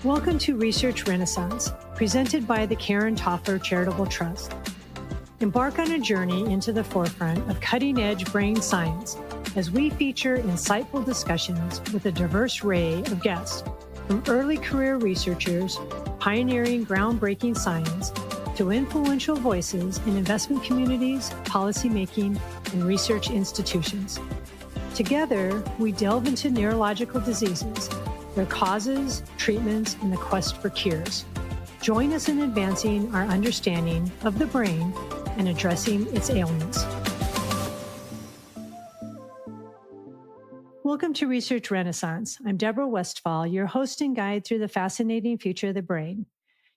Welcome to Research Renaissance, presented by the Karen Toffler Charitable Trust. Embark on a journey into the forefront of cutting-edge brain science as we feature insightful discussions with a diverse array of guests, from early career researchers pioneering groundbreaking science to influential voices in investment communities, policymaking, and research institutions. Together, we delve into neurological diseases, their causes, treatments, and the quest for cures. Join us in advancing our understanding of the brain and addressing its ailments. Welcome to Research Renaissance. I'm Deborah Westphal, your host and guide through the fascinating future of the brain.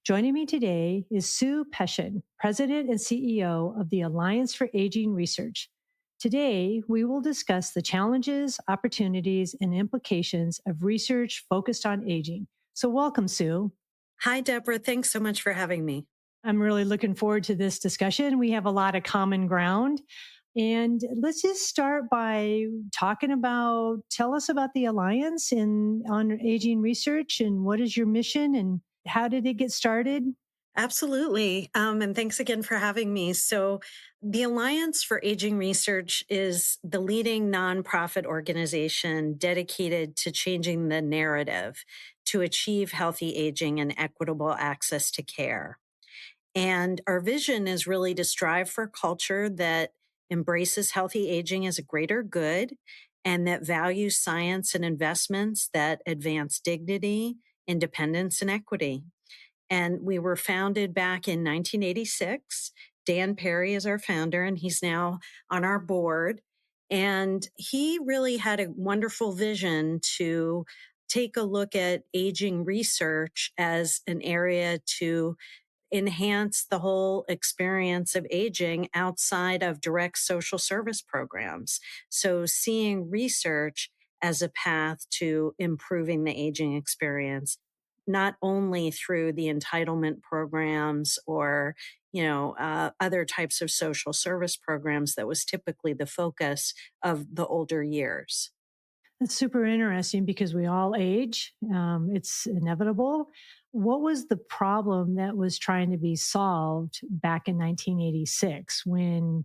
Joining me today is Sue Peschin, President and CEO of the Alliance for Aging Research. Today, we will discuss the challenges, opportunities, and implications of research focused on aging. So welcome, Sue. Hi, Deborah. Thanks so much for having me. I'm really looking forward to this discussion. We have a lot of common ground. And let's just start by tell us about the Alliance on Aging Research and what is your mission and how did it get started? Absolutely. And thanks again for having me. So the Alliance for Aging Research is the leading nonprofit organization dedicated to changing the narrative to achieve healthy aging and equitable access to care. And our vision is really to strive for a culture that embraces healthy aging as a greater good and that values science and investments that advance dignity, independence, and equity. And we were founded back in 1986. Dan Perry is our founder, and he's now on our board. And he really had a wonderful vision to take a look at aging research as an area to enhance the whole experience of aging outside of direct social service programs. So seeing research as a path to improving the aging experience, not only through the entitlement programs or other types of social service programs that was typically the focus of the older years. That's super interesting because we all age. It's inevitable. What was the problem that was trying to be solved back in 1986 when,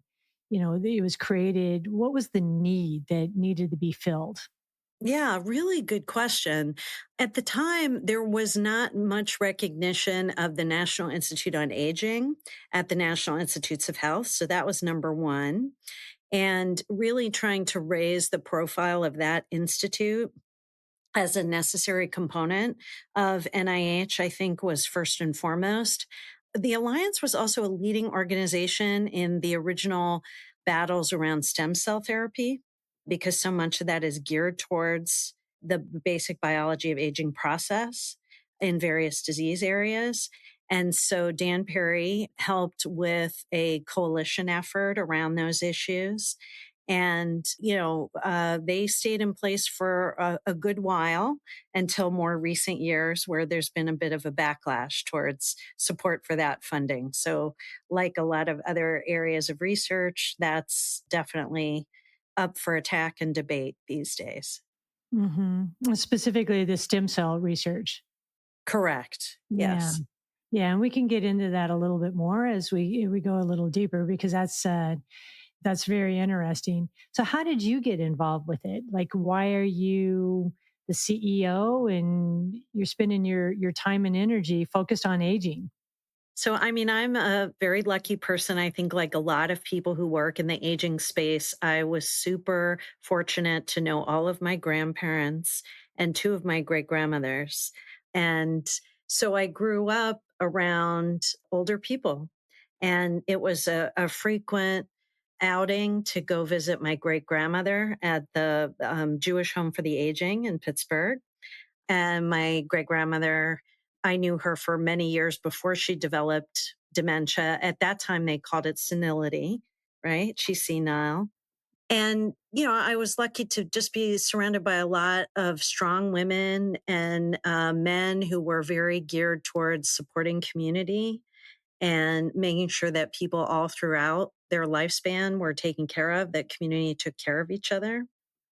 it was created? What was the need that needed to be filled? Yeah, really good question. At the time, there was not much recognition of the National Institute on Aging at the National Institutes of Health. So that was number one. And really trying to raise the profile of that institute as a necessary component of NIH, I think was first and foremost. The Alliance was also a leading organization in the original battles around stem cell therapy, because so much of that is geared towards the basic biology of aging process in various disease areas. And so Dan Perry helped with a coalition effort around those issues. And, they stayed in place for a good while until more recent years where there's been a bit of a backlash towards support for that funding. So like a lot of other areas of research, that's definitely up for attack and debate these days. Mm-hmm. Specifically, the stem cell research. Correct. Yeah. Yes. Yeah. And we can get into that a little bit more as we go a little deeper because that's very interesting. So how did you get involved with it? Like, why are you the CEO and you're spending your time and energy focused on aging? So, I'm a very lucky person. I think, like a lot of people who work in the aging space, I was super fortunate to know all of my grandparents and two of my great grandmothers. And so I grew up around older people. And it was a frequent outing to go visit my great grandmother at the Jewish Home for the Aging in Pittsburgh. And my great grandmother, I knew her for many years before she developed dementia. At that time, they called it senility, right? She's senile. And, I was lucky to just be surrounded by a lot of strong women and men who were very geared towards supporting community and making sure that people all throughout their lifespan were taken care of, that community took care of each other.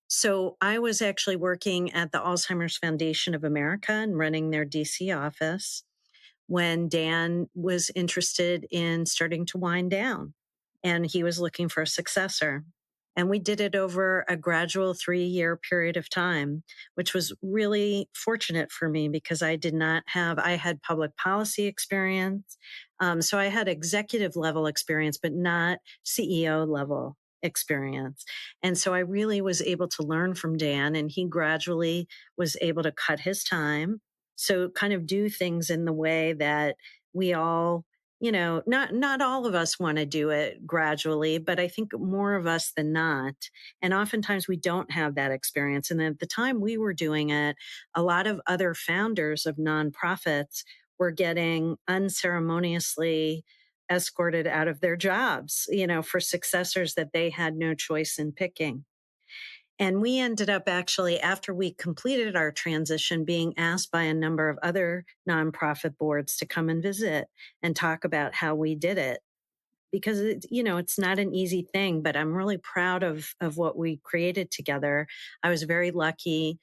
So I was actually working at the Alzheimer's Foundation of America and running their DC office when Dan was interested in starting to wind down and he was looking for a successor. And we did it over a gradual 3-year period of time, which was really fortunate for me because I had public policy experience. So I had executive level experience, but not CEO level experience. And so I really was able to learn from Dan, and he gradually was able to cut his time. So kind of do things in the way that we all, not all of us want to do it gradually, but I think more of us than not. And oftentimes we don't have that experience. And at the time we were doing it, a lot of other founders of nonprofits were getting unceremoniously escorted out of their jobs, for successors that they had no choice in picking. And we ended up actually, after we completed our transition, being asked by a number of other nonprofit boards to come and visit and talk about how we did it. Because it's not an easy thing, but I'm really proud of what we created together. I was very lucky.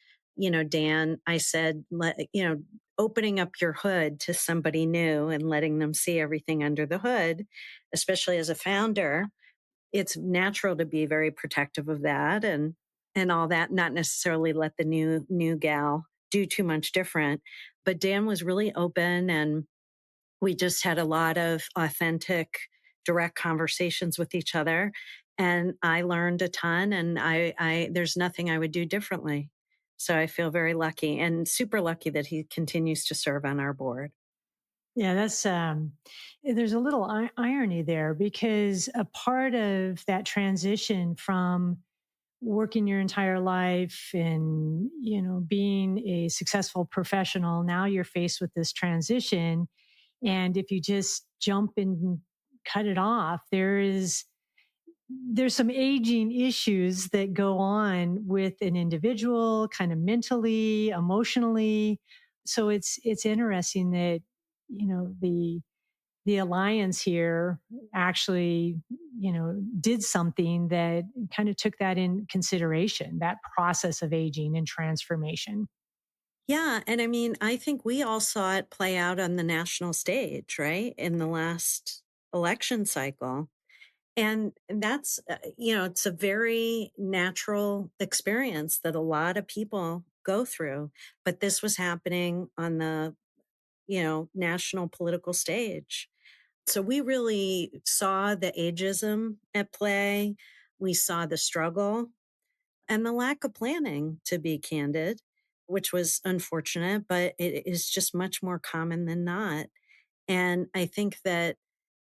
Dan, I said, opening up your hood to somebody new and letting them see everything under the hood, especially as a founder, it's natural to be very protective of that and all that, not necessarily let the new gal do too much different. But Dan was really open, and we just had a lot of authentic, direct conversations with each other. And I learned a ton, and I there's nothing I would do differently. So I feel very lucky and super lucky that he continues to serve on our board. Yeah, there's a little irony there because a part of that transition from working your entire life and, being a successful professional, now you're faced with this transition. And if you just jump and cut it off, there's some aging issues that go on with an individual kind of mentally, emotionally. So it's interesting that, the alliance here actually, did something that kind of took that in consideration, that process of aging and transformation. Yeah. And I mean, I think we all saw it play out on the national stage, right? In the last election cycle. And that's, it's a very natural experience that a lot of people go through. But this was happening on the, national political stage. So we really saw the ageism at play. We saw the struggle and the lack of planning, to be candid, which was unfortunate, but it is just much more common than not. And I think that,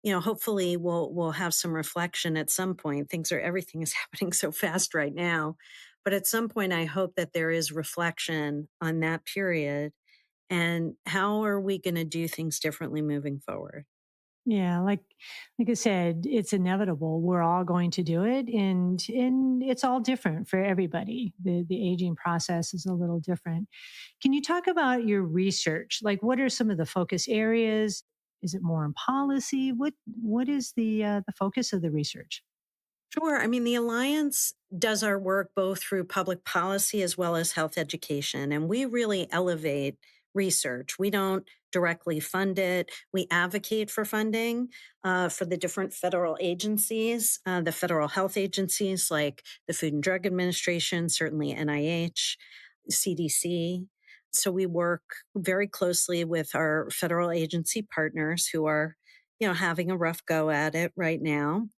hopefully we'll have some reflection at some point. Everything is happening so fast right now. But at some point, I hope that there is reflection on that period and how are we going to do things differently moving forward. Yeah, like I said, it's inevitable. We're all going to do it, and it's all different for everybody. The aging process is a little different. Can you talk about your research? Like, what are some of the focus areas? Is it more in policy? What is the focus of the research? Sure. I mean, the Alliance does our work both through public policy as well as health education, and we really elevate research. We don't directly fund it. We advocate for funding for the different federal agencies, the federal health agencies like the Food and Drug Administration, certainly NIH, CDC. So we work very closely with our federal agency partners who are, having a rough go at it right now.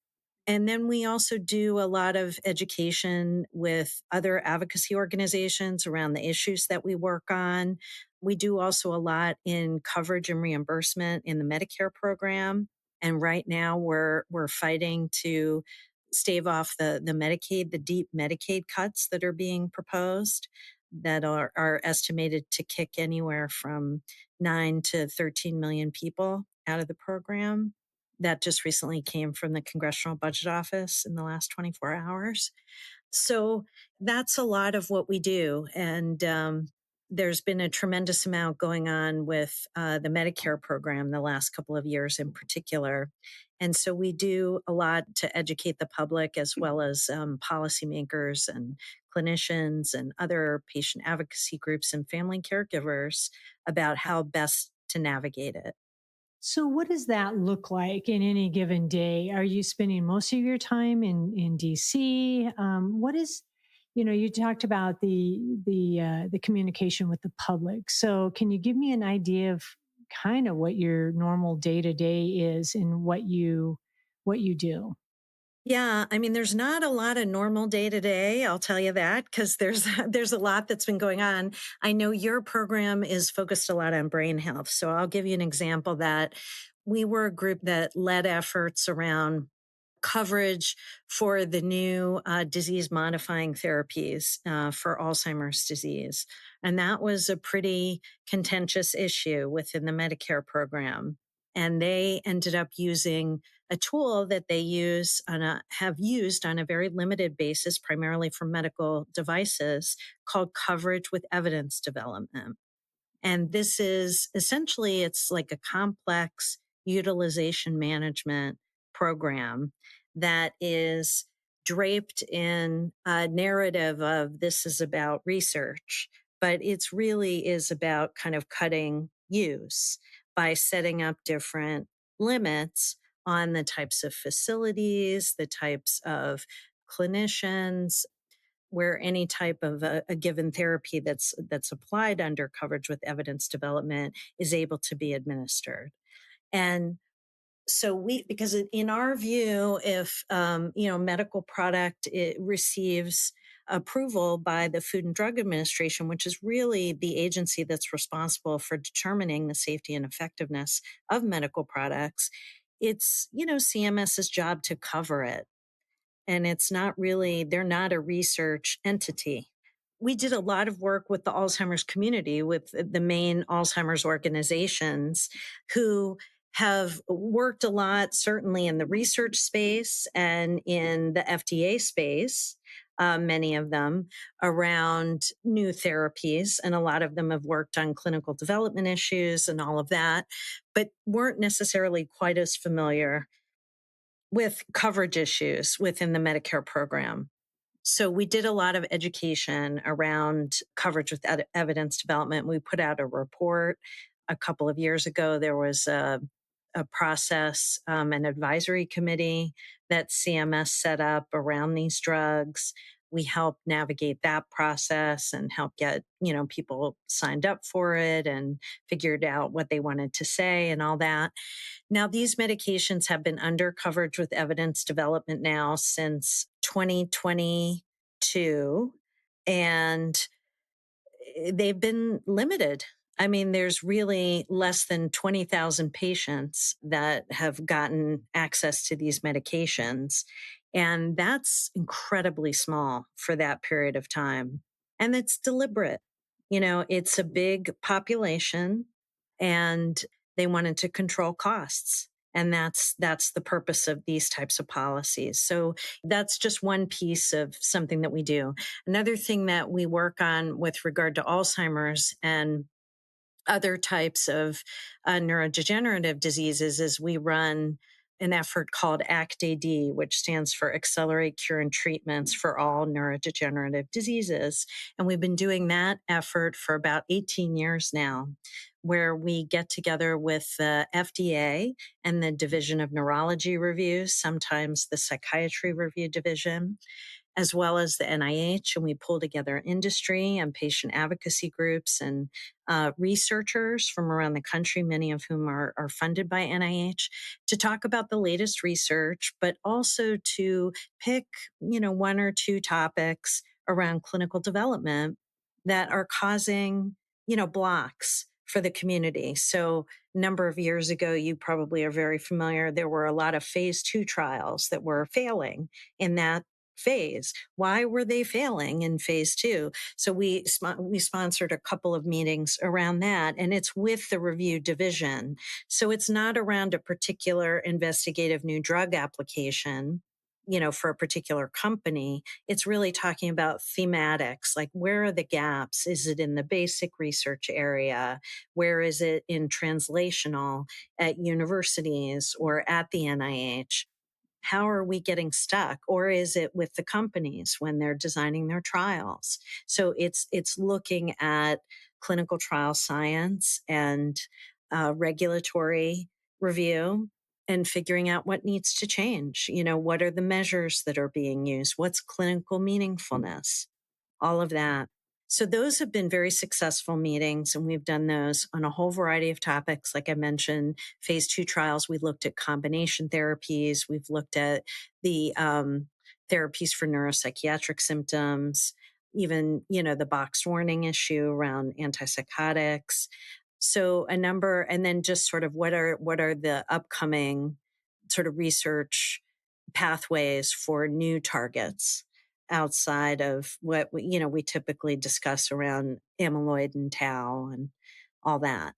And then we also do a lot of education with other advocacy organizations around the issues that we work on. We do also a lot in coverage and reimbursement in the Medicare program. And right now we're fighting to stave off the Medicaid, the deep Medicaid cuts that are being proposed that are estimated to kick anywhere from 9 to 13 million people out of the program. That just recently came from the Congressional Budget Office in the last 24 hours. So that's a lot of what we do. And there's been a tremendous amount going on with the Medicare program the last couple of years in particular. And so we do a lot to educate the public as well as policymakers and clinicians and other patient advocacy groups and family caregivers about how best to navigate it. So, what does that look like in any given day? Are you spending most of your time in DC? What is, you talked about the communication with the public. So, can you give me an idea of kind of what your normal day to day is and what you do? Yeah, I mean, there's not a lot of normal day to day. I'll tell you that because there's there's a lot that's been going on. I know your program is focused a lot on brain health, so I'll give you an example that we were a group that led efforts around coverage for the new disease modifying therapies for Alzheimer's disease. And that was a pretty contentious issue within the Medicare program. And they ended up using a tool that they have used on a very limited basis, primarily for medical devices, called coverage with evidence development. And this is essentially, it's like a complex utilization management program that is draped in a narrative of this is about research, but it's really is about kind of cutting use by setting up different limits on the types of facilities, the types of clinicians, where any type of a given therapy that's applied under coverage with evidence development is able to be administered. And so because in our view, if medical product it receives approval by the Food and Drug Administration, which is really the agency that's responsible for determining the safety and effectiveness of medical products, it's CMS's job to cover it, and it's not really, they're not a research entity. We did a lot of work with the Alzheimer's community, with the main Alzheimer's organizations who have worked a lot, certainly in the research space and in the FDA space, many of them around new therapies. And a lot of them have worked on clinical development issues and all of that, but weren't necessarily quite as familiar with coverage issues within the Medicare program. So we did a lot of education around coverage with evidence development. We put out a report a couple of years ago. There was a process, an advisory committee that CMS set up around these drugs. We helped navigate that process and help get, people signed up for it and figured out what they wanted to say and all that. Now, these medications have been under coverage with evidence development now since 2022, and they've been limited. I mean, there's really less than 20,000 patients that have gotten access to these medications. And that's incredibly small for that period of time. And it's deliberate. It's a big population and they wanted to control costs. And that's the purpose of these types of policies. So that's just one piece of something that we do. Another thing that we work on with regard to Alzheimer's and other types of neurodegenerative diseases is we run an effort called ACT-AD, which stands for Accelerate Cure and Treatments for All Neurodegenerative Diseases. And we've been doing that effort for about 18 years now, where we get together with the FDA and the Division of Neurology Reviews, sometimes the Psychiatry Review Division, as well as the NIH, and we pull together industry and patient advocacy groups and researchers from around the country, many of whom are funded by NIH, to talk about the latest research, but also to pick, one or two topics around clinical development that are causing, blocks for the community. So a number of years ago, you probably are very familiar, there were a lot of phase 2 trials that were failing in that phase. Why were they failing in phase 2? So we sponsored a couple of meetings around that, and it's with the review division. So it's not around a particular investigative new drug application, for a particular company. It's really talking about thematics, like where are the gaps? Is it in the basic research area? Where is it in translational at universities or at the NIH? how are we getting stuck? Or is it with the companies when they're designing their trials? So it's looking at clinical trial science and regulatory review and figuring out what needs to change. What are the measures that are being used? What's clinical meaningfulness? All of that. So those have been very successful meetings, and we've done those on a whole variety of topics. Like I mentioned, phase 2 trials, we looked at combination therapies. We've looked at the therapies for neuropsychiatric symptoms, even, the box warning issue around antipsychotics. So a number, and then just sort of what are the upcoming sort of research pathways for new targets outside of what we typically discuss around amyloid and tau and all that.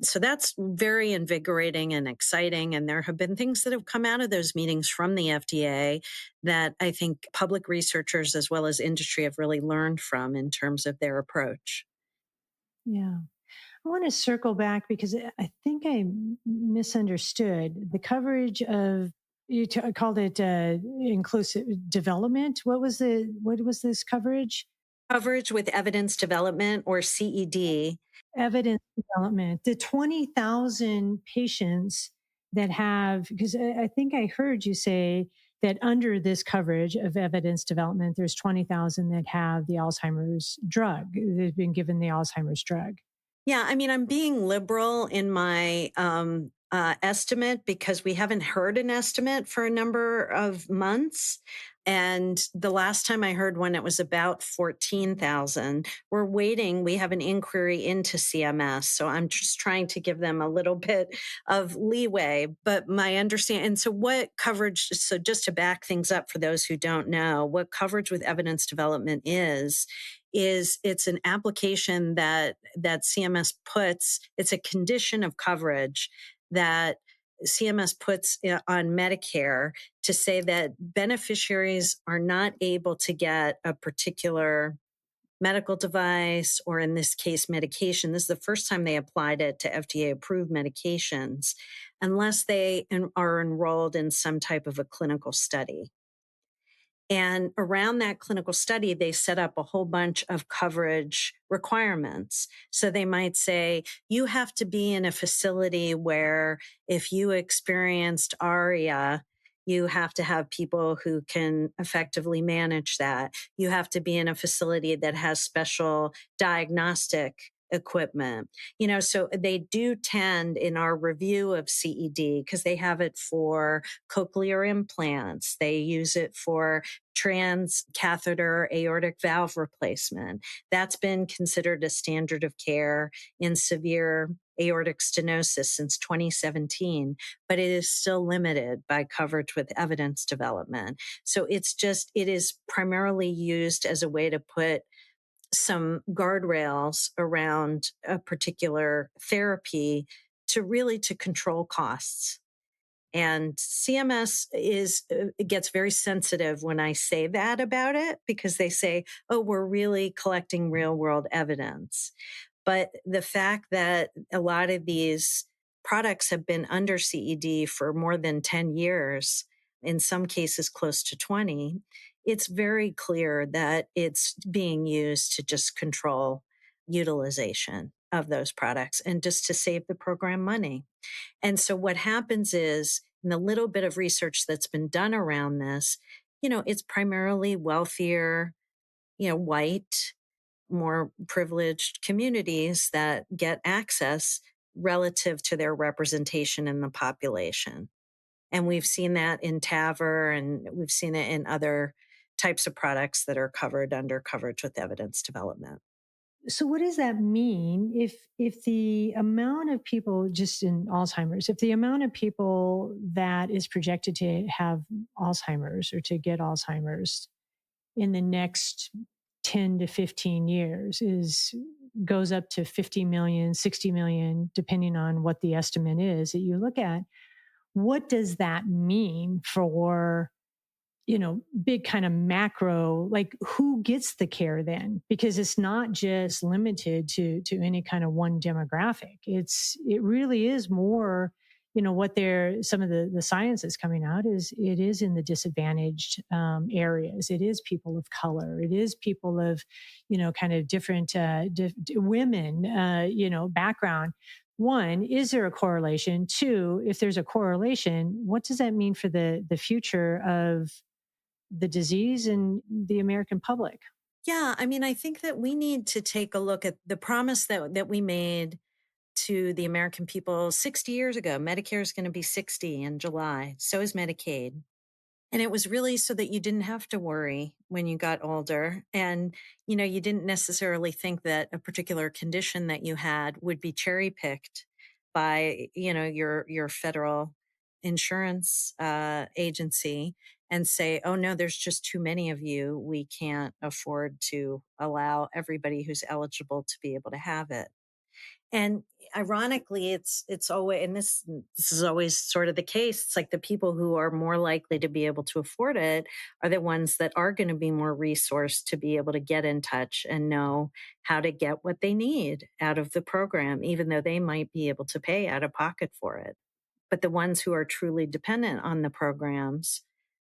So that's very invigorating and exciting. And there have been things that have come out of those meetings from the FDA that I think public researchers as well as industry have really learned from in terms of their approach. Yeah. I want to circle back because I think I misunderstood the coverage of called it inclusive development. What was this coverage? Coverage with evidence development, or CED. Evidence development. The 20,000 patients that have, because I think I heard you say that under this coverage of evidence development, there's 20,000 that have the Alzheimer's drug. They've been given the Alzheimer's drug. Yeah, I mean, I'm being liberal in my estimate because we haven't heard an estimate for a number of months. And the last time I heard one, it was about 14,000. We're waiting. We have an inquiry into CMS. So I'm just trying to give them a little bit of leeway. But my understanding, and so what coverage, so just to back things up for those who don't know, what coverage with evidence development is it's an application that CMS puts, it's a condition of coverage that CMS puts on Medicare to say that beneficiaries are not able to get a particular medical device, or in this case, medication. This is the first time they applied it to FDA approved medications, unless they are enrolled in some type of a clinical study. And around that clinical study, they set up a whole bunch of coverage requirements. So they might say, you have to be in a facility where if you experienced ARIA, you have to have people who can effectively manage that. You have to be in a facility that has special diagnostic equipment. So they do tend in our review of CED, because they have it for cochlear implants, they use it for transcatheter aortic valve replacement. That's been considered a standard of care in severe aortic stenosis since 2017, but it is still limited by coverage with evidence development. So it is primarily used as a way to put some guardrails around a particular therapy to control costs. And CMS gets very sensitive when I say that about it, because they say, oh, we're really collecting real world evidence. But the fact that a lot of these products have been under CED for more than 10 years, in some cases close to 20, it's very clear that it's being used to just control utilization of those products and just to save the program money. And so what happens is, in the little bit of research that's been done around this, it's primarily wealthier, white, more privileged communities that get access relative to their representation in the population. And we've seen that in TAVR, and we've seen it in other types of products that are covered under coverage with evidence development. So what does that mean if the amount of people just in Alzheimer's, if the amount of people that is projected to have Alzheimer's or to get Alzheimer's in the next 10 to 15 years goes up to 50 million, 60 million, depending on what the estimate is that you look at, what does that mean for big kind of macro, like who gets the care then? Because it's not just limited to any kind of one demographic. It really is more what some of the science that's coming out is it is in the disadvantaged areas. It is people of color. It is people of, kind of different women, background. One, is there a correlation? Two, if there's a correlation, what does that mean for the future of the disease and the American public? Yeah, I mean, I think that we need to take a look at the promise that we made to the American people 60 years ago. Medicare is going to be 60 in July. So is Medicaid. And it was really so that you didn't have to worry when you got older. And, you didn't necessarily think that a particular condition that you had would be cherry picked by, your federal insurance agency and say, oh, no, there's just too many of you. We can't afford to allow everybody who's eligible to be able to have it. And ironically, it's always, and this is always sort of the case. It's like the people who are more likely to be able to afford it are the ones that are going to be more resourced to be able to get in touch and know how to get what they need out of the program, even though they might be able to pay out of pocket for it. But the ones who are truly dependent on the programs,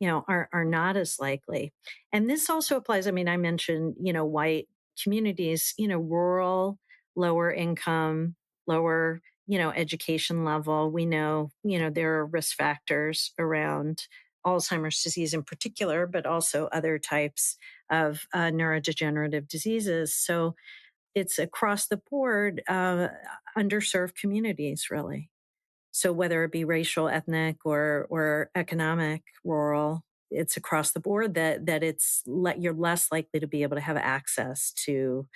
are not as likely. And this also applies. I mean, I mentioned, white communities, rural, lower income, lower, education level. We know, there are risk factors around Alzheimer's disease in particular, but also other types of neurodegenerative diseases. So it's across the board, underserved communities, really. So whether it be racial, ethnic, or economic, rural, it's across the board that you're less likely to be able to have access to,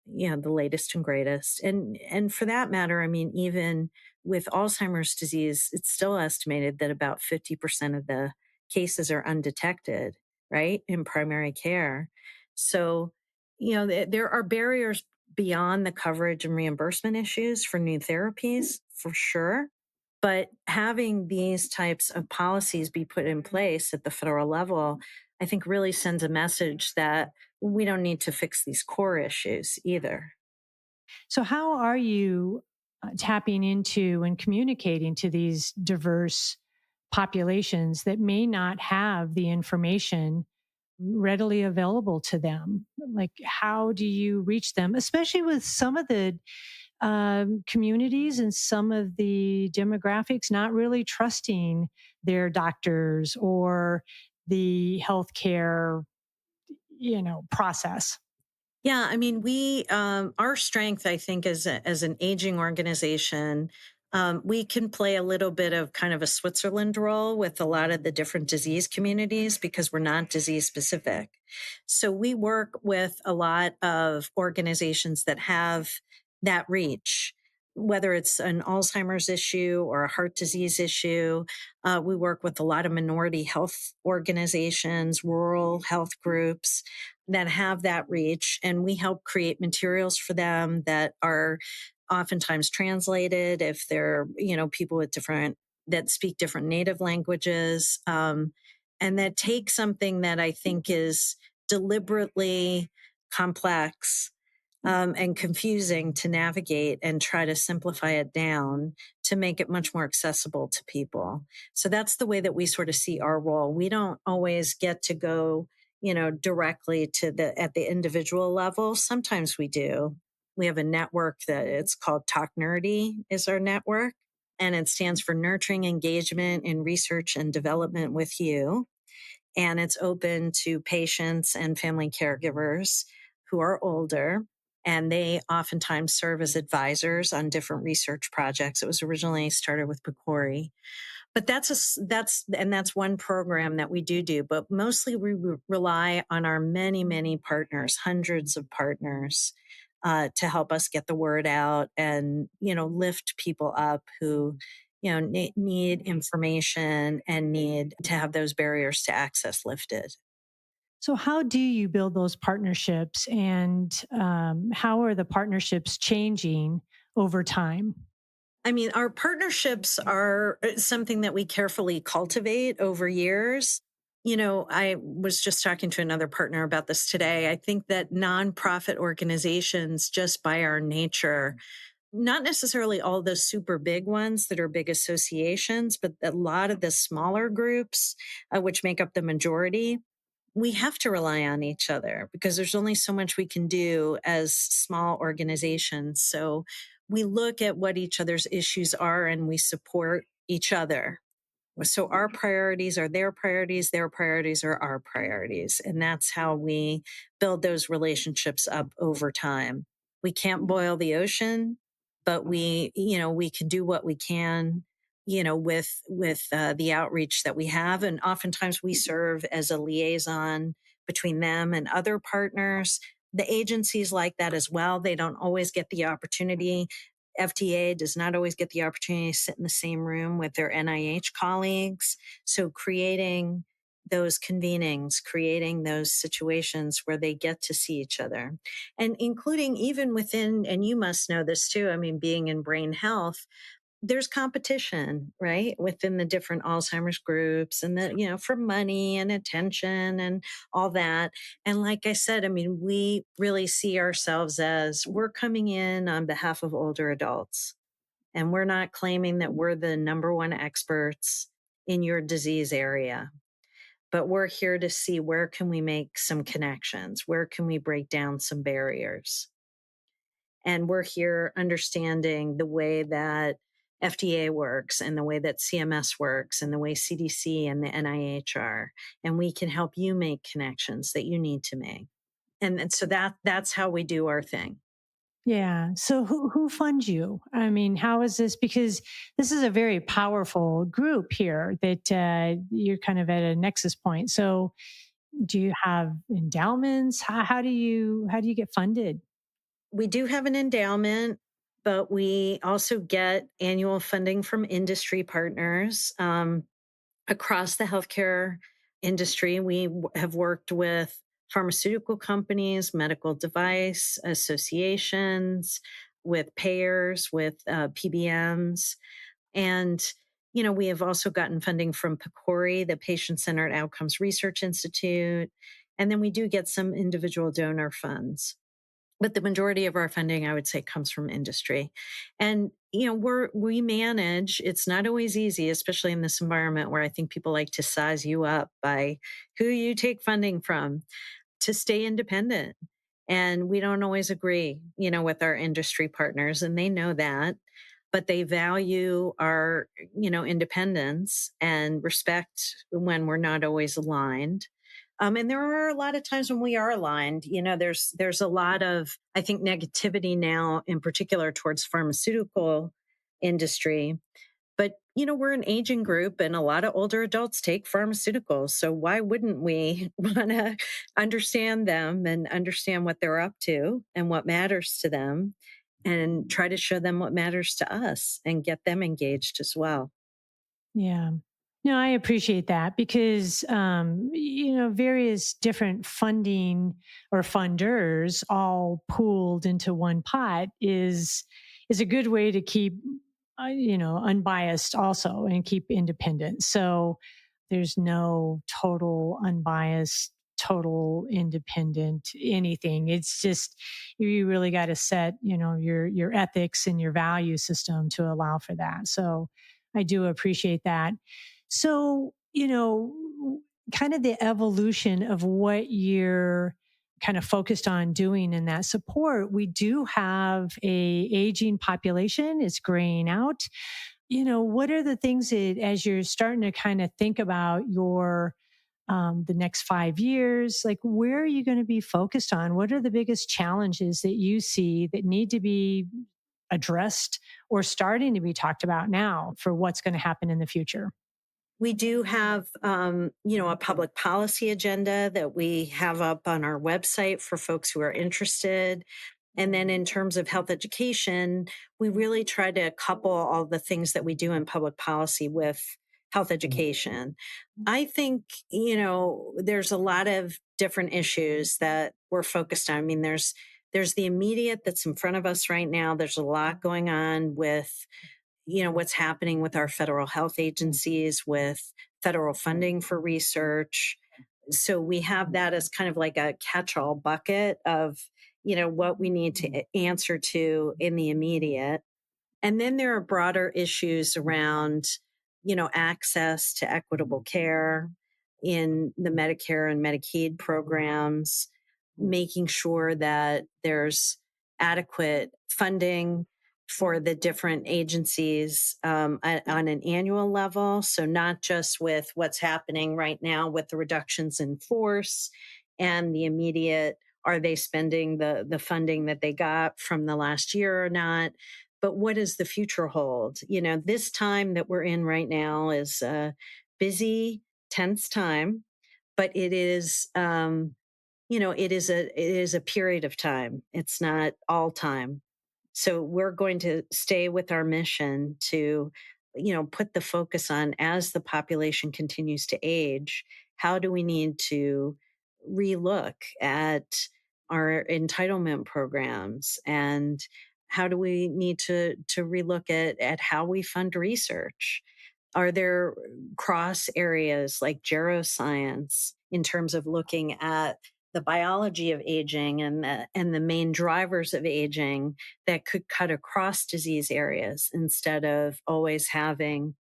the latest and greatest. And for that matter, I mean, even with Alzheimer's disease, it's still estimated that about 50% of the cases are undetected, right, in primary care. So, there are barriers beyond the coverage and reimbursement issues for new therapies, for sure. But having these types of policies be put in place at the federal level, I think really sends a message that we don't need to fix these core issues either. So, how are you tapping into and communicating to these diverse populations that may not have the information readily available to them? Like, how do you reach them, especially with some of the communities and some of the demographics not really trusting their doctors or the healthcare, process? Yeah, I mean, our strength, I think, as an aging organization, we can play a little bit of kind of a Switzerland role with a lot of the different disease communities because we're not disease specific. So we work with a lot of organizations that have that reach, whether it's an Alzheimer's issue or a heart disease issue. We work with a lot of minority health organizations, rural health groups that have that reach, and we help create materials for them that are oftentimes translated if they're, people with different that speak different native languages, and that take something that I think is deliberately complex, and confusing to navigate and try to simplify it down to make it much more accessible to people. So that's the way that we sort of see our role. We don't always get to go, directly at the individual level. Sometimes we do. We have a network that it's called Talk Nerdy is our network, and it stands for Nurturing Engagement in Research and Development with You. And it's open to patients and family caregivers who are older. And they oftentimes serve as advisors on different research projects. It was originally started with PCORI. But that's one program that we do. But mostly we rely on our many, many partners, hundreds of partners, to help us get the word out and, lift people up who, need information and need to have those barriers to access lifted. So, how do you build those partnerships, and how are the partnerships changing over time? I mean, our partnerships are something that we carefully cultivate over years. I was just talking to another partner about this today. I think that nonprofit organizations, just by our nature, Not necessarily all the super big ones that are big associations, but a lot of the smaller groups, which make up the majority, we have to rely on each other because there's only so much we can do as small organizations. So we look at what each other's issues are and we support each other. So our priorities are their priorities are our priorities. And that's how we build those relationships up over time. We can't boil the ocean, but we can do what we can, with the outreach that we have. And oftentimes we serve as a liaison between them and other partners. The agencies like that as well. They don't always get the opportunity. FDA does not always get the opportunity to sit in the same room with their NIH colleagues. So creating those convenings, creating those situations where they get to see each other, and including even within, and you must know this too, I mean, being in brain health, there's competition, right? Within the different Alzheimer's groups and for money and attention and all that. And like I said, I mean, we really see ourselves as we're coming in on behalf of older adults. And we're not claiming that we're the number one experts in your disease area, but we're here to see where can we make some connections? Where can we break down some barriers? And we're here understanding the way that FDA works and the way that CMS works and the way CDC and the NIH are. And we can help you make connections that you need to make. And so that's how we do our thing. Yeah. So who funds you? I mean, how is this? Because this is a very powerful group here that you're kind of at a nexus point. So do you have endowments? How do you get funded? We do have an endowment, but we also get annual funding from industry partners. Across the healthcare industry, have worked with pharmaceutical companies, medical device associations, with payers, with PBMs. And, we have also gotten funding from PCORI, the Patient Centered Outcomes Research Institute. And then we do get some individual donor funds. But the majority of our funding, I would say, comes from industry. And, we manage, it's not always easy, especially in this environment where I think people like to size you up by who you take funding from, to stay independent. And we don't always agree, with our industry partners, and they know that, but they value our, independence and respect when we're not always aligned. And there are a lot of times when we are aligned. There's a lot of, I think, negativity now, in particular towards pharmaceutical industry. But we're an aging group, and a lot of older adults take pharmaceuticals. So why wouldn't we want to understand them and understand what they're up to and what matters to them, and try to show them what matters to us and get them engaged as well? Yeah. No, I appreciate that because, various different funding or funders all pooled into one pot is a good way to keep, unbiased also and keep independent. So there's no total unbiased, total independent anything. It's just you really got to set, your ethics and your value system to allow for that. So I do appreciate that. So, kind of the evolution of what you're kind of focused on doing in that support, we do have a aging population. It's graying out. What are the things that, as you're starting to kind of think about the next 5 years, like where are you going to be focused on? What are the biggest challenges that you see that need to be addressed or starting to be talked about now for what's going to happen in the future? We do have, a public policy agenda that we have up on our website for folks who are interested. And then in terms of health education, we really try to couple all the things that we do in public policy with health education. I think, there's a lot of different issues that we're focused on. I mean, there's the immediate that's in front of us right now. There's a lot going on with what's happening with our federal health agencies, with federal funding for research. So we have that as kind of like a catch-all bucket of, what we need to answer to in the immediate. And then there are broader issues around, access to equitable care in the Medicare and Medicaid programs, making sure that there's adequate funding for the different agencies on an annual level. So, not just with what's happening right now with the reductions in force and the immediate, are they spending the funding that they got from the last year or not? But what does the future hold? This time that we're in right now is a busy, tense time, but it is a period of time. It's not all time. So we're going to stay with our mission to, put the focus on, as the population continues to age, how do we need to relook at our entitlement programs, and how do we need to relook at how we fund research? Are there cross areas like geroscience in terms of looking at the biology of aging and the main drivers of aging that could cut across disease areas, instead of always having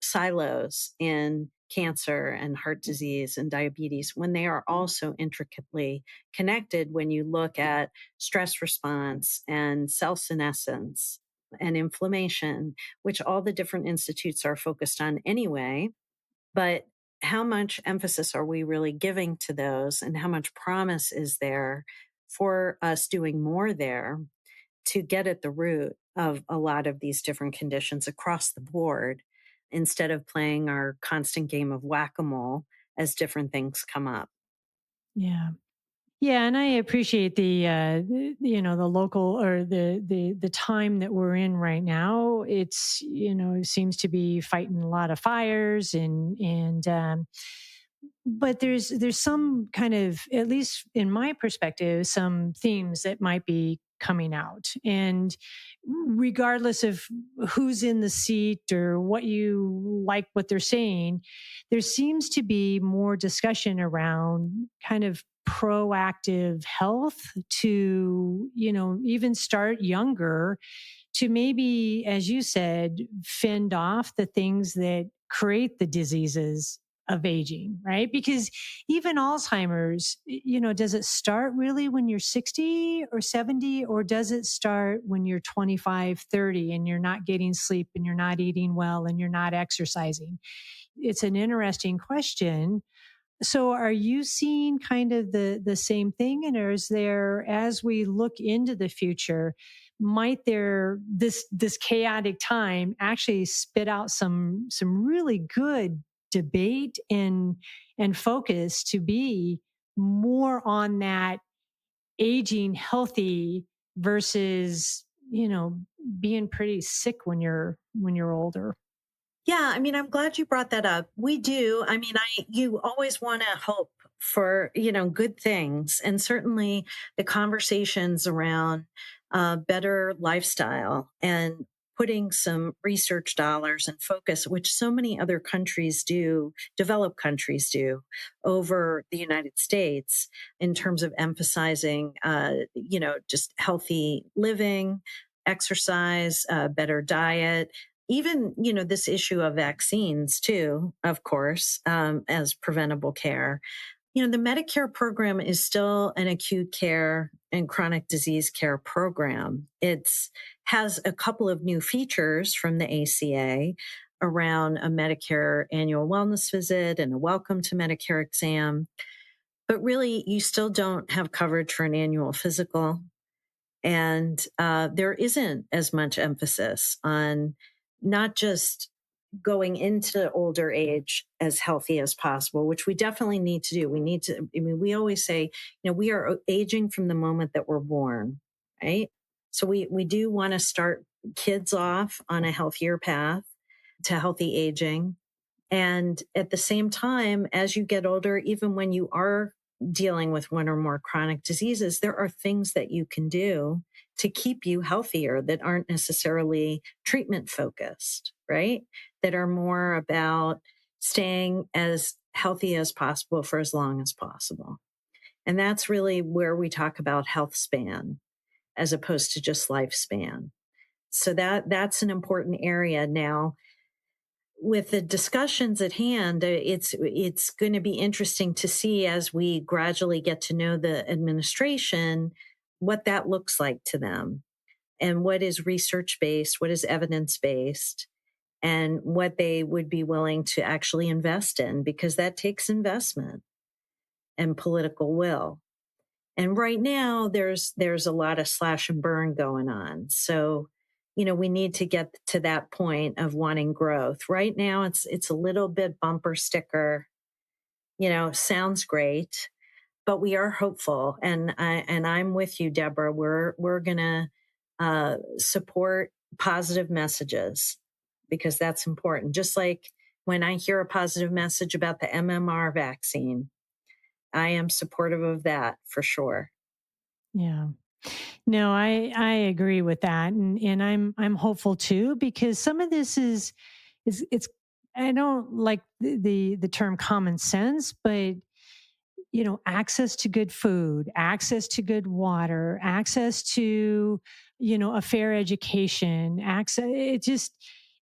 silos in cancer and heart disease and diabetes, when they are also intricately connected when you look at stress response and cell senescence and inflammation, which all the different institutes are focused on anyway. But how much emphasis are we really giving to those, and how much promise is there for us doing more there to get at the root of a lot of these different conditions across the board, instead of playing our constant game of whack-a-mole as different things come up? Yeah. Yeah, and I appreciate the local, or the time that we're in right now. It's, it seems to be fighting a lot of fires, and but there's some kind of, at least in my perspective, some themes that might be coming out. And regardless of who's in the seat or what they're saying, there seems to be more discussion around kind of proactive health, to, even start younger, to maybe, as you said, fend off the things that create the diseases of aging, right? Because even Alzheimer's, does it start really when you're 60 or 70, or does it start when you're 25, 30, and you're not getting sleep, and you're not eating well, and you're not exercising? It's an interesting question. So are you seeing kind of the same thing? And is there, as we look into the future, might there, this chaotic time actually spit out some really good debate and focus to be more on that aging healthy versus, being pretty sick when you're older? Yeah, I mean, I'm glad you brought that up. We do. I mean, you always want to hope for, good things. And certainly the conversations around better lifestyle and putting some research dollars and focus, which so many other countries do, developed countries do, over the United States, in terms of emphasizing, just healthy living, exercise, better diet, even, this issue of vaccines too, of course, as preventable care. The Medicare program is still an acute care and chronic disease care program. It's has a couple of new features from the ACA around a Medicare annual wellness visit and a welcome to Medicare exam. But really, you still don't have coverage for an annual physical. And there isn't as much emphasis on not just going into older age as healthy as possible, which we definitely need to do. We need to, I mean, we always say, we are aging from the moment that we're born, right? So we do want to start kids off on a healthier path to healthy aging. And at the same time, as you get older, even when you are dealing with one or more chronic diseases, there are things that you can do to keep you healthier that aren't necessarily treatment focused, right? That are more about staying as healthy as possible for as long as possible. And that's really where we talk about health span as opposed to just lifespan. So that's an important area. Now, with the discussions at hand, it's going to be interesting to see as we gradually get to know the administration what that looks like to them and what is research based, what is evidence based, and what they would be willing to actually invest in, because that takes investment and political will. And right now there's a lot of slash and burn going on. So, we need to get to that point of wanting growth. Right now it's a little bit bumper sticker, sounds great, but we are hopeful. And I'm with you, Deborah. We're gonna support positive messages because that's important. Just like when I hear a positive message about the MMR vaccine, I am supportive of that for sure. Yeah. No, I agree with that, and I'm hopeful too, because some of this is it's I don't like the term common sense, but access to good food, access to good water, access to a fair education, access,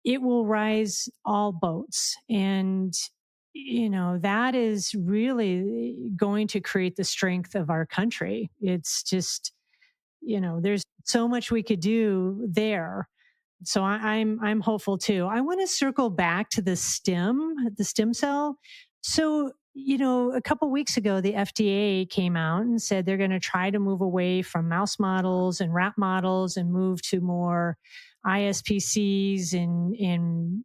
it will rise all boats. And that is really going to create the strength of our country. It's just, there's so much we could do there. So I'm hopeful too. I want to circle back to the stem cell. So, a couple weeks ago, the FDA came out and said they're going to try to move away from mouse models and rat models and move to more ISPCs and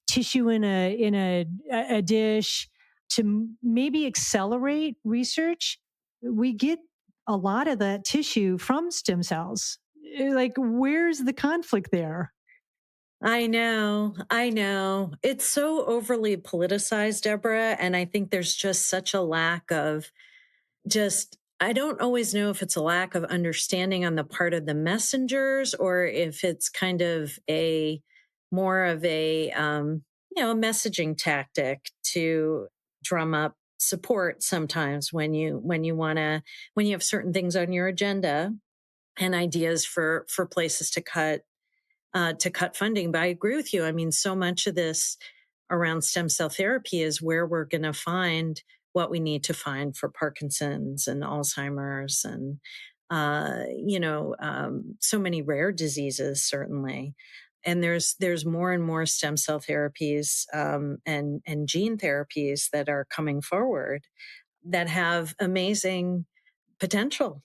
tissue in a dish to maybe accelerate research. We get a lot of that tissue from stem cells. Like, where's the conflict there? I know. I know. It's so overly politicized, Deborah. And I think there's just such a lack of I don't always know if it's a lack of understanding on the part of the messengers or if it's kind of a more of a messaging tactic to drum up support sometimes when you have certain things on your agenda and ideas for places to cut funding. But I agree with you. I mean, so much of this around stem cell therapy is where we're going to find what we need to find for Parkinson's and Alzheimer's and, so many rare diseases, certainly. And there's more and more stem cell therapies and gene therapies that are coming forward that have amazing potential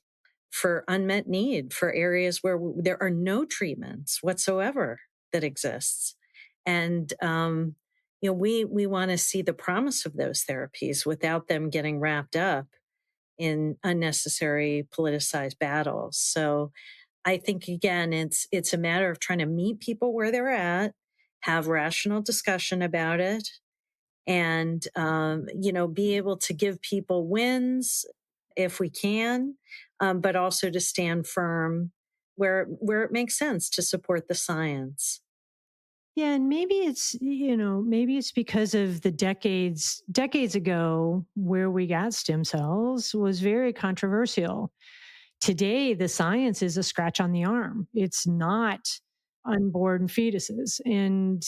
for unmet need for areas where there are no treatments whatsoever that exists. And, we want to see the promise of those therapies without them getting wrapped up in unnecessary politicized battles. So I think again, it's a matter of trying to meet people where they're at, have rational discussion about it, and be able to give people wins if we can, but also to stand firm where it makes sense to support the science. Yeah, and maybe it's because of the decades ago where we got stem cells was very controversial. Today, the science is a scratch on the arm. It's not unborn fetuses, and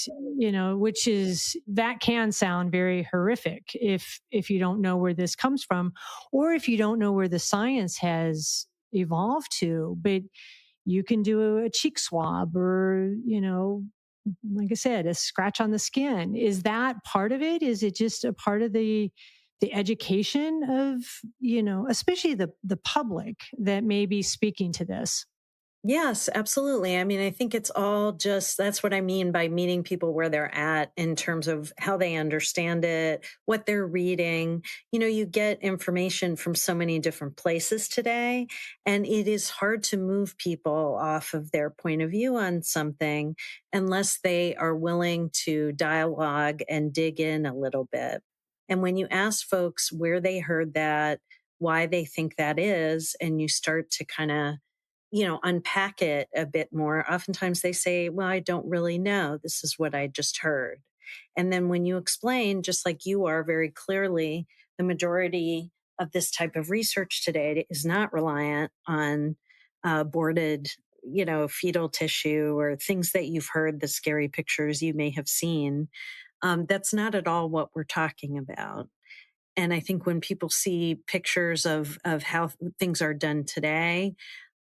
which is that can sound very horrific if you don't know where this comes from, or if you don't know where the science has evolved to. But you can do a cheek swab, or like I said, a scratch on the skin. Is that part of it? Is it just a part of the education of, especially the public that may be speaking to this? Yes, absolutely. I mean, I think it's all just that's what I mean by meeting people where they're at in terms of how they understand it, what they're reading. You get information from so many different places today, and it is hard to move people off of their point of view on something unless they are willing to dialogue and dig in a little bit. And when you ask folks where they heard that, why they think that is, and you start to kind of unpack it a bit more, oftentimes they say, well, I don't really know. This is what I just heard. And then when you explain, just like you are very clearly, the majority of this type of research today is not reliant on aborted, fetal tissue or things that you've heard, the scary pictures you may have seen. That's not at all what we're talking about. And I think when people see pictures of how things are done today,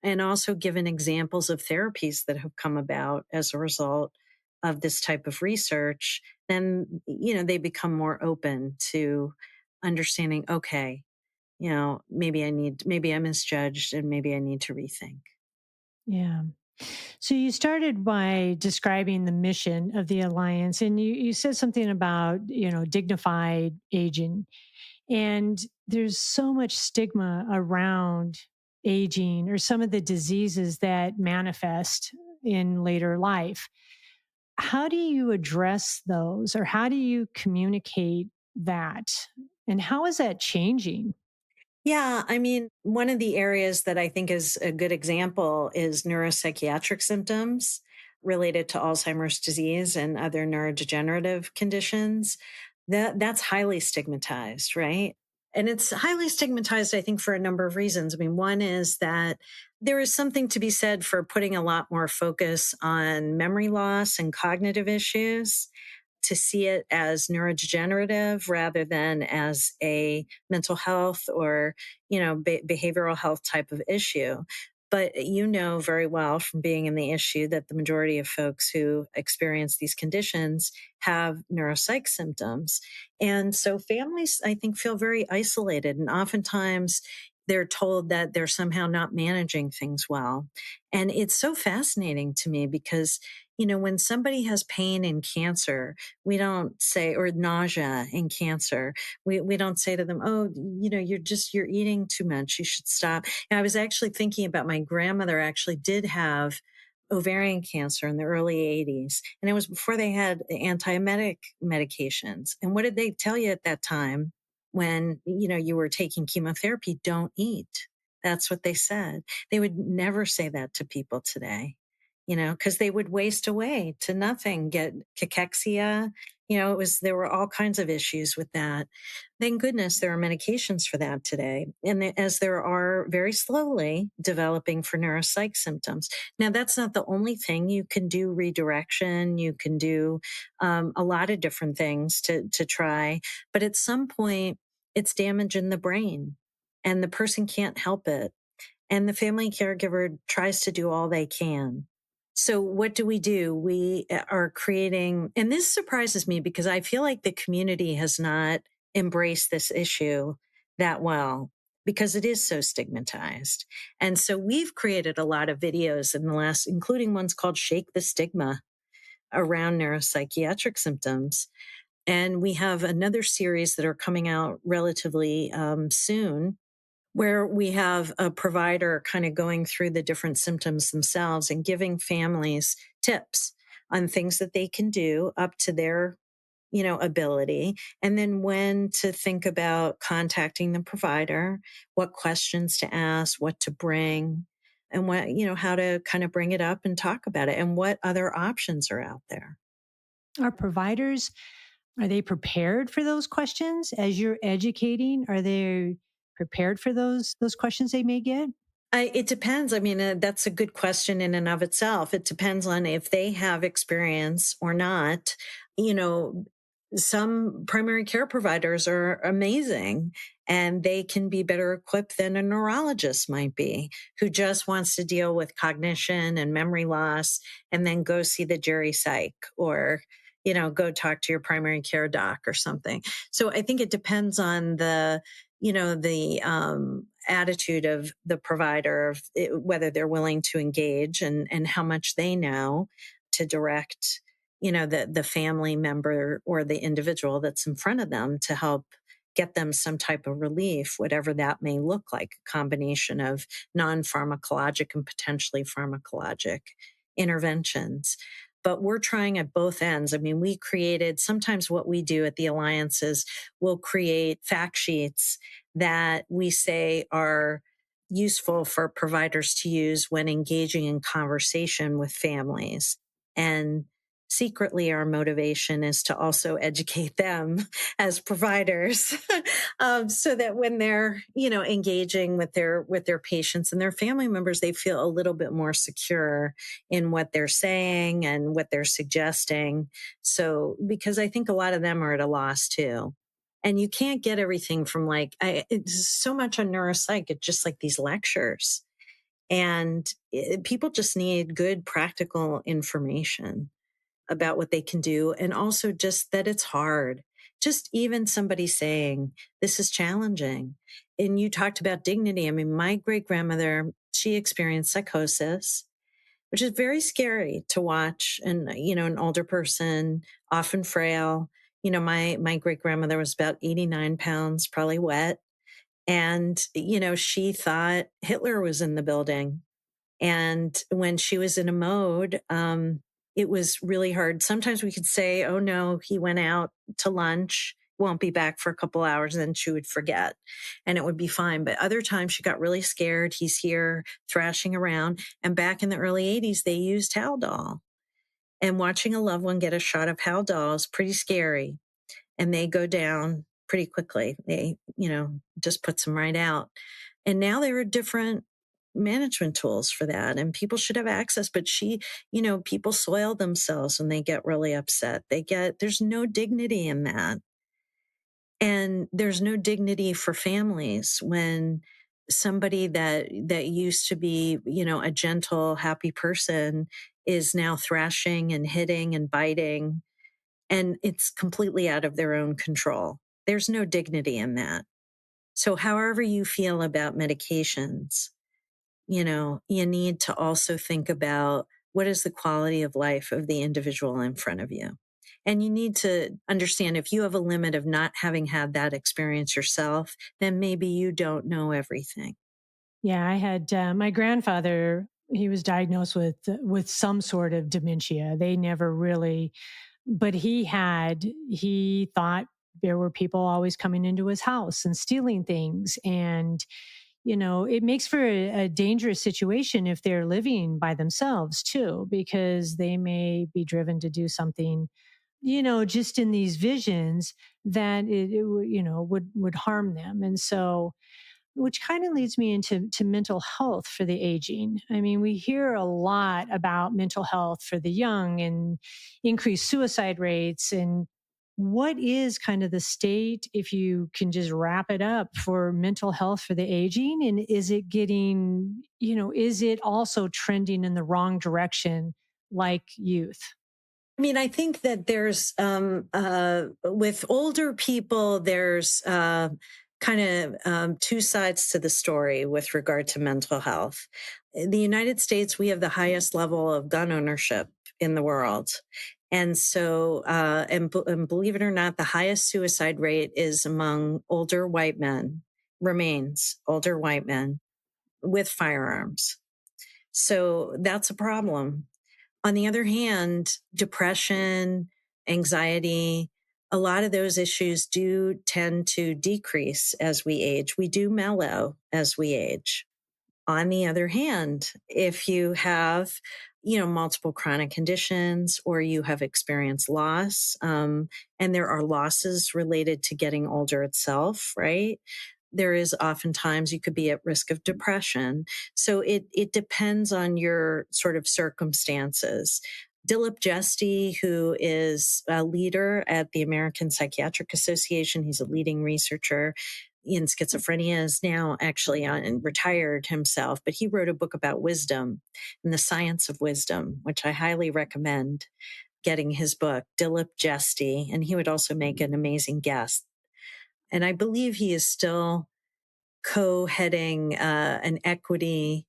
and also given examples of therapies that have come about as a result of this type of research, then, they become more open to understanding, okay, maybe I misjudged and maybe I need to rethink. Yeah. So you started by describing the mission of the Alliance, and you said something about, dignified aging. And there's so much stigma around aging or some of the diseases that manifest in later life. How do you address those, or how do you communicate that? And how is that changing? Yeah, I mean, one of the areas that I think is a good example is neuropsychiatric symptoms related to Alzheimer's disease and other neurodegenerative conditions. That's highly stigmatized, right? And it's highly stigmatized, I think, for a number of reasons. I mean, one is that there is something to be said for putting a lot more focus on memory loss and cognitive issues, to see it as neurodegenerative rather than as a mental health or, behavioral health type of issue. But you know very well from being in the issue that the majority of folks who experience these conditions have neuropsych symptoms. And so families, I think, feel very isolated. And oftentimes they're told that they're somehow not managing things well. And it's so fascinating to me because, when somebody has pain in cancer, we don't say, or nausea in cancer, we don't say to them, oh, you're eating too much, you should stop. And I was actually thinking about my grandmother actually did have ovarian cancer in the early 80s, and it was before they had antiemetic medications. And what did they tell you at that time when you were taking chemotherapy? Don't eat. That's what they said. They would never say that to people today, because they would waste away to nothing, get cachexia. There were all kinds of issues with that. Thank goodness there are medications for that today. And as there are very slowly developing for neuropsych symptoms. Now, that's not the only thing. You can do redirection. You can do a lot of different things to try. But at some point, it's damage in the brain and the person can't help it. And the family caregiver tries to do all they can. So what do? We are creating, and this surprises me because I feel like the community has not embraced this issue that well because it is so stigmatized. And so we've created a lot of videos in the last, including ones called Shake the Stigma around neuropsychiatric symptoms. And we have another series that are coming out relatively soon, where we have a provider kind of going through the different symptoms themselves and giving families tips on things that they can do up to their ability, and then when to think about contacting the provider, what questions to ask, what to bring, and how to kind of bring it up and talk about it, and what other options are out there. Are providers, are they prepared for those questions as you're educating? Are they prepared for those questions they may get? It depends. I mean, that's a good question in and of itself. It depends on if they have experience or not. You know, some primary care providers are amazing and they can be better equipped than a neurologist might be, who just wants to deal with cognition and memory loss and then go see the Jerry psych or, go talk to your primary care doc or something. So I think it depends on the attitude of the provider, of whether they're willing to engage and how much they know to direct, the family member or the individual that's in front of them to help get them some type of relief, whatever that may look like, a combination of non-pharmacologic and potentially pharmacologic interventions. But we're trying at both ends. I mean, sometimes what we do at the Alliance is we'll create fact sheets that we say are useful for providers to use when engaging in conversation with families. And secretly our motivation is to also educate them as providers, so that when they're, engaging with their patients and their family members, they feel a little bit more secure in what they're saying and what they're suggesting. So, because I think a lot of them are at a loss too. And you can't get everything from it's so much on neuropsych. It's just like these lectures. And people just need good practical information about what they can do. And also just that it's hard. Just even somebody saying, this is challenging. And you talked about dignity. I mean, my great grandmother, she experienced psychosis, which is very scary to watch. And, an older person, often frail. My great grandmother was about 89 pounds, probably wet. And, she thought Hitler was in the building. And when she was in a mode, it was really hard. Sometimes we could say, oh no, he went out to lunch, won't be back for a couple hours, and then she would forget and it would be fine. But other times she got really scared. He's here thrashing around. And back in the early 80s, they used Haldol. And watching a loved one get a shot of Haldol is pretty scary. And they go down pretty quickly. They, just puts them right out. And now there are different management tools for that. And people should have access. But people soil themselves when they get really upset. There's no dignity in that. And there's no dignity for families when somebody that used to be, a gentle, happy person is now thrashing and hitting and biting, and it's completely out of their own control. There's no dignity in that. So however you feel about medications, you need to also think about what is the quality of life of the individual in front of you. And you need to understand if you have a limit of not having had that experience yourself, then maybe you don't know everything. Yeah, I had my grandfather. He was diagnosed with some sort of dementia. They never really, but he thought there were people always coming into his house and stealing things. And, it makes for a dangerous situation if they're living by themselves too, because they may be driven to do something, just in these visions that would harm them. And so, which kind of leads me into mental health for the aging. I mean, we hear a lot about mental health for the young and increased suicide rates. And what is kind of the state, if you can just wrap it up, for mental health for the aging? And is it getting, is it also trending in the wrong direction like youth? I mean, I think that there's, with older people, there's kind of two sides to the story with regard to mental health. In the United States, we have the highest level of gun ownership in the world. And so, and believe it or not, the highest suicide rate is among older white men, remains older white men with firearms. So that's a problem. On the other hand, depression, anxiety, a lot of those issues do tend to decrease as we age. We do mellow as we age. On the other hand, if you have, multiple chronic conditions or you have experienced loss, and there are losses related to getting older itself, right? There is oftentimes you could be at risk of depression. So it depends on your sort of circumstances. Dilip Jesti, who is a leader at the American Psychiatric Association, he's a leading researcher in schizophrenia, is now actually retired himself, but he wrote a book about wisdom and the science of wisdom, which I highly recommend getting his book, Dilip Jesti, and he would also make an amazing guest. And I believe he is still co-heading an equity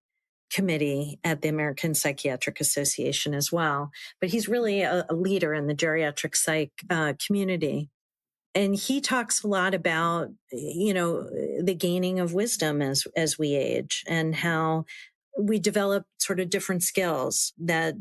committee at the American Psychiatric Association as well. But he's really a leader in the geriatric psych community. And he talks a lot about, the gaining of wisdom as we age and how we develop sort of different skills that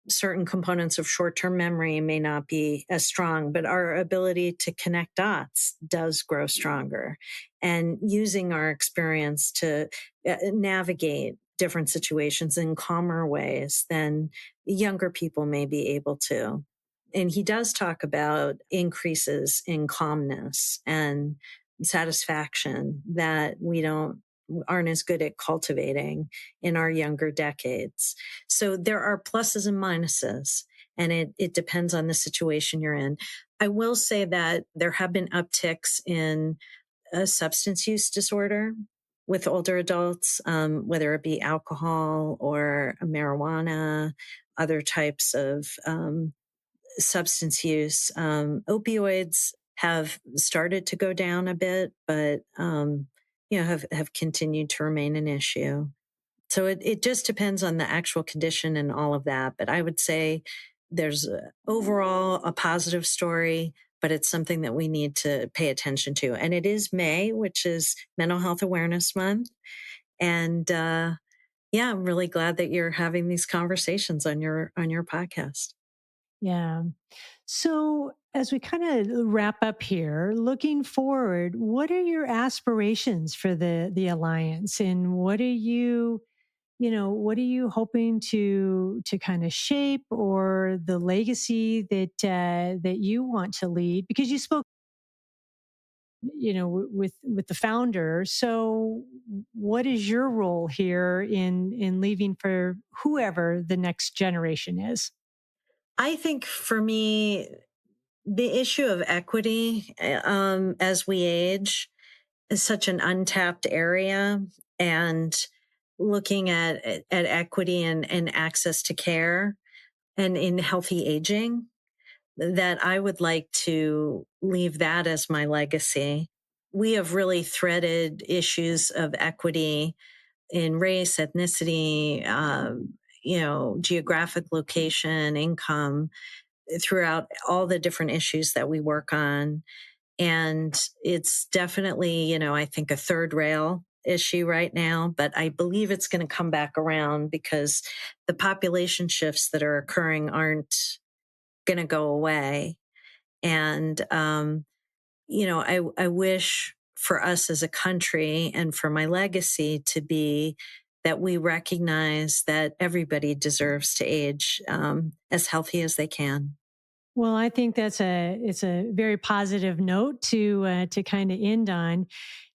certain components of short-term memory may not be as strong, but our ability to connect dots does grow stronger. And using our experience to navigate different situations in calmer ways than younger people may be able to. and he does talk about increases in calmness and satisfaction that we aren't as good at cultivating in our younger decades. So there are pluses and minuses, and it depends on the situation you're in. I will say that there have been upticks in a substance use disorder with older adults, whether it be alcohol or marijuana, other types of substance use. Opioids have started to go down a bit, but have continued to remain an issue. So it just depends on the actual condition and all of that. But I would say there's overall a positive story, but it's something that we need to pay attention to. And it is May, which is Mental Health Awareness Month. And I'm really glad that you're having these conversations on your podcast. Yeah. So as we kind of wrap up here, looking forward, what are your aspirations for the Alliance, and what are you hoping to kind of shape, or the legacy that you want to lead? Because you spoke, with the founder. So what is your role here in leaving for whoever the next generation is? I think for me, the issue of equity as we age is such an untapped area, and looking at equity and access to care and in healthy aging, that I would like to leave that as my legacy. We have really threaded issues of equity in race, ethnicity, geographic location, income, throughout all the different issues that we work on. And it's definitely, I think a third rail issue right now, but I believe it's going to come back around because the population shifts that are occurring aren't going to go away. And, I wish for us as a country and for my legacy to be that we recognize that everybody deserves to age as healthy as they can. Well, I think it's a very positive note to kind of end on.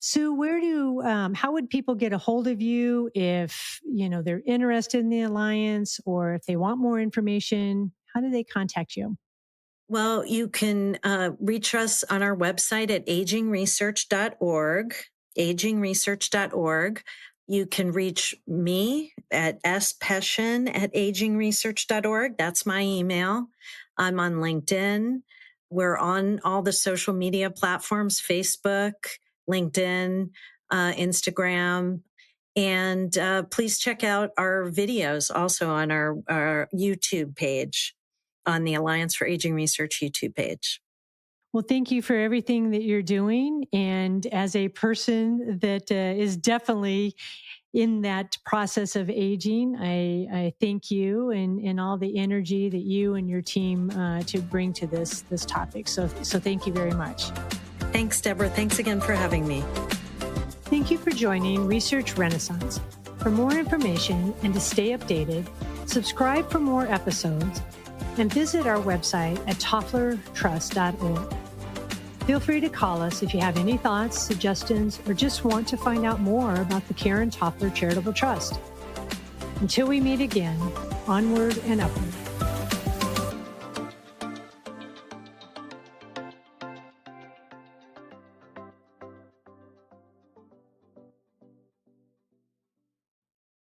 Sue, how would people get a hold of you if they're interested in the Alliance, or if they want more information? How do they contact you? Well, you can reach us on our website at agingresearch.org, agingresearch.org. You can reach me at speschin@agingresearch.org. That's my email. I'm on LinkedIn. We're on all the social media platforms, Facebook, LinkedIn, Instagram. And please check out our videos also on our YouTube page, on the Alliance for Aging Research YouTube page. Well, thank you for everything that you're doing. And as a person that is definitely in that process of aging, I thank you and all the energy that you and your team to bring to this topic. So thank you very much. Thanks, Deborah. Thanks again for having me. Thank you for joining Research Renaissance. For more information and to stay updated, subscribe for more episodes and visit our website at tofflertrust.org. Feel free to call us if you have any thoughts, suggestions, or just want to find out more about the Karen Toffler Charitable Trust. Until we meet again, onward and upward.